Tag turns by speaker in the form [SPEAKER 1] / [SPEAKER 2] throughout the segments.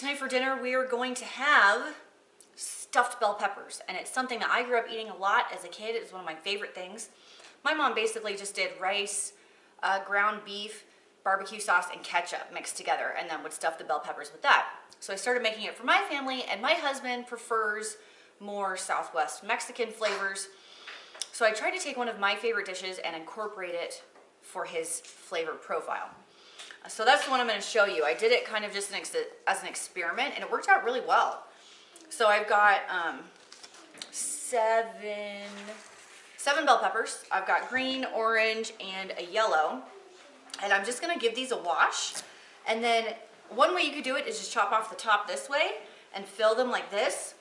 [SPEAKER 1] Tonight for dinner we are going to have stuffed bell peppers, and it's something that I grew up eating a lot as a kid. It's one of my favorite things. My mom basically just did rice, ground beef, barbecue sauce, and ketchup mixed together, and then would stuff the bell peppers with that. So I started making it for my family, and my husband prefers more Southwest Mexican flavors. So I tried to take one of my favorite dishes and incorporate it for his flavor profile. So that's the one I'm going to show you. I did it kind of just as an experiment, and it worked out really well. So I've got seven bell peppers. I've got green, orange, and a yellow. And I'm just going to give these a wash. And then one way you could do it is just chop off the top this way and fill them like this.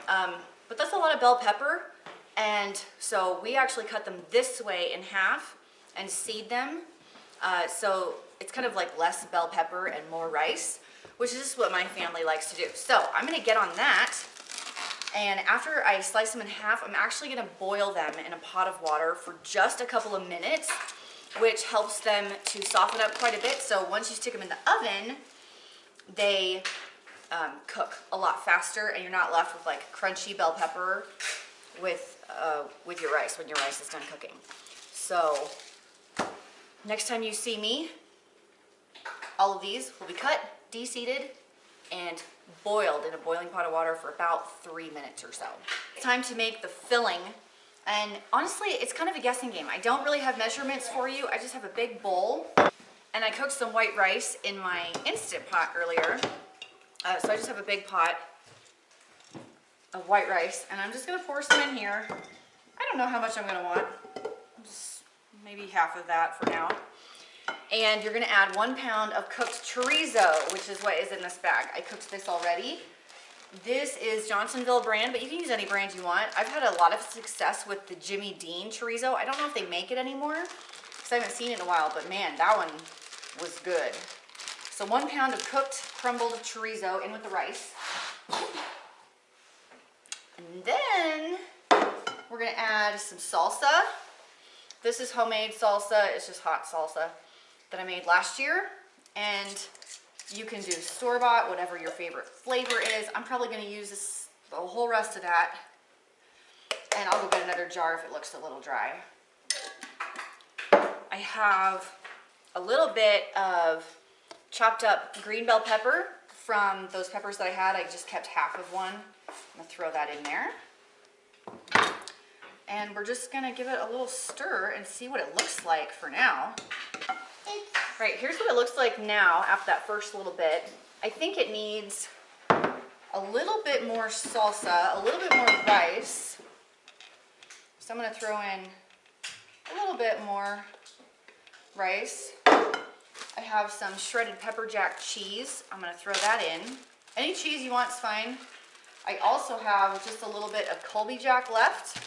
[SPEAKER 1] But that's a lot of bell pepper. And so we actually cut them this way in half and seed them. So it's kind of like less bell pepper and more rice, which is just what my family likes to do. So I'm gonna get on that. And after I slice them in half, I'm actually gonna boil them in a pot of water for just a couple of minutes, which helps them to soften up quite a bit. So once you stick them in the oven, they cook a lot faster, and you're not left with like crunchy bell pepper with your rice when your rice is done cooking. So next time you see me, all of these will be cut, de-seeded, and boiled in a boiling pot of water for about 3 minutes or so. It's time to make the filling. And honestly, it's kind of a guessing game. I don't really have measurements for you. I just have a big bowl, and I cooked some white rice in my Instant Pot earlier. So I just have a big pot of white rice, and I'm just gonna pour some in here. I don't know how much I'm gonna want. Just maybe half of that for now. And you're gonna add 1 pound of cooked chorizo, which is what is in this bag. I cooked this already. This is Johnsonville brand, but you can use any brand you want. I've had a lot of success with the Jimmy Dean chorizo. I don't know if they make it anymore, because I haven't seen it in a while, but man, that one was good. So 1 pound of cooked crumbled chorizo in with the rice. And then we're gonna add some salsa. This is homemade salsa. It's just hot salsa that I made last year. And you can do store-bought, whatever your favorite flavor is. I'm probably gonna use the whole rest of that. And I'll go get another jar if it looks a little dry. I have a little bit of chopped up green bell pepper from those peppers that I had. I just kept half of one. I'm gonna throw that in there. And we're just gonna give it a little stir and see what it looks like for now. Right, here's what it looks like now after that first little bit. I think it needs a little bit more salsa, a little bit more rice. So I'm gonna throw in a little bit more rice. I have some shredded pepper jack cheese. I'm gonna throw that in. Any cheese you want is fine. I also have just a little bit of Colby Jack left.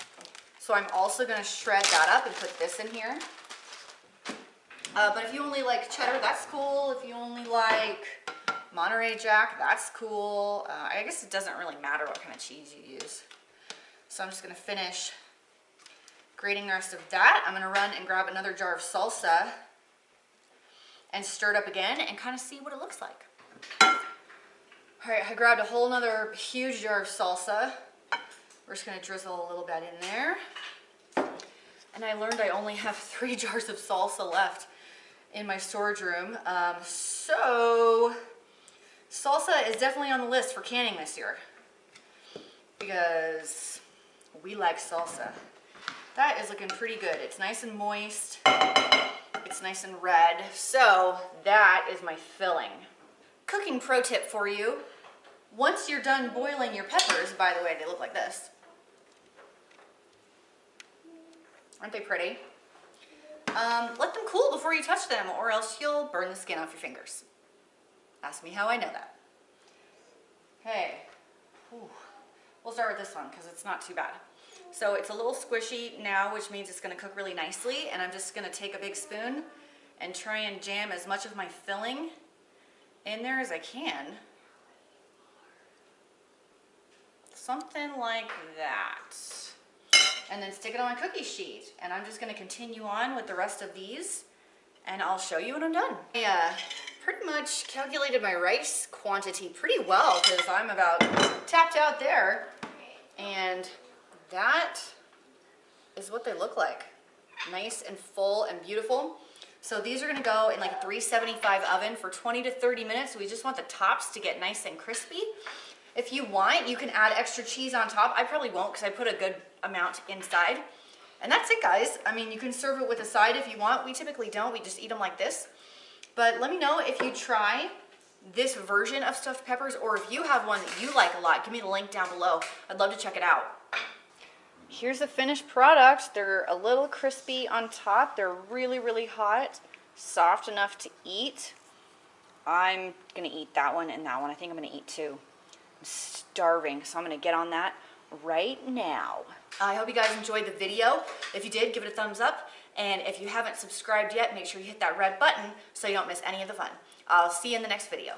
[SPEAKER 1] So I'm also gonna shred that up and put this in here. But if you only like cheddar, that's cool. If you only like Monterey Jack, that's cool. I guess it doesn't really matter what kind of cheese you use. So I'm just gonna finish grating the rest of that. I'm gonna run and grab another jar of salsa and stir it up again and kind of see what it looks like. All right, I grabbed a whole nother huge jar of salsa. We're just gonna drizzle a little bit in there. And I learned I only have 3 jars of salsa left in my storage room. So salsa is definitely on the list for canning this year, because we like salsa. That is looking pretty good. It's nice and moist. It's nice and red. So that is my filling. Cooking pro tip for you. Once you're done boiling your peppers, by the way, they look like this. Aren't they pretty? Let them cool before you touch them, or else you'll burn the skin off your fingers. Ask me how I know that. Okay. Ooh. We'll start with this one because it's not too bad. So it's a little squishy now, which means it's going to cook really nicely, and I'm just going to take a big spoon and try and jam as much of my filling in there as I can. Something like that. And then stick it on my cookie sheet. And I'm just gonna continue on with the rest of these, and I'll show you when I'm done. I pretty much calculated my rice quantity pretty well because I'm about tapped out there. And that is what they look like. Nice and full and beautiful. So these are gonna go in like a 375 oven for 20 to 30 minutes. We just want the tops to get nice and crispy. If you want, you can add extra cheese on top. I probably won't because I put a good amount inside. And that's it, guys. I mean, you can serve it with a side if you want. We typically don't, we just eat them like this. But let me know if you try this version of stuffed peppers or if you have one that you like a lot. Give me the link down below. I'd love to check it out. Here's the finished product. They're a little crispy on top. They're really, really hot, soft enough to eat. I'm gonna eat that one and that one. I think I'm gonna eat two. I'm starving, so I'm gonna get on that right now. I hope you guys enjoyed the video. If you did, give it a thumbs up. And if you haven't subscribed yet, make sure you hit that red button so you don't miss any of the fun. I'll see you in the next video.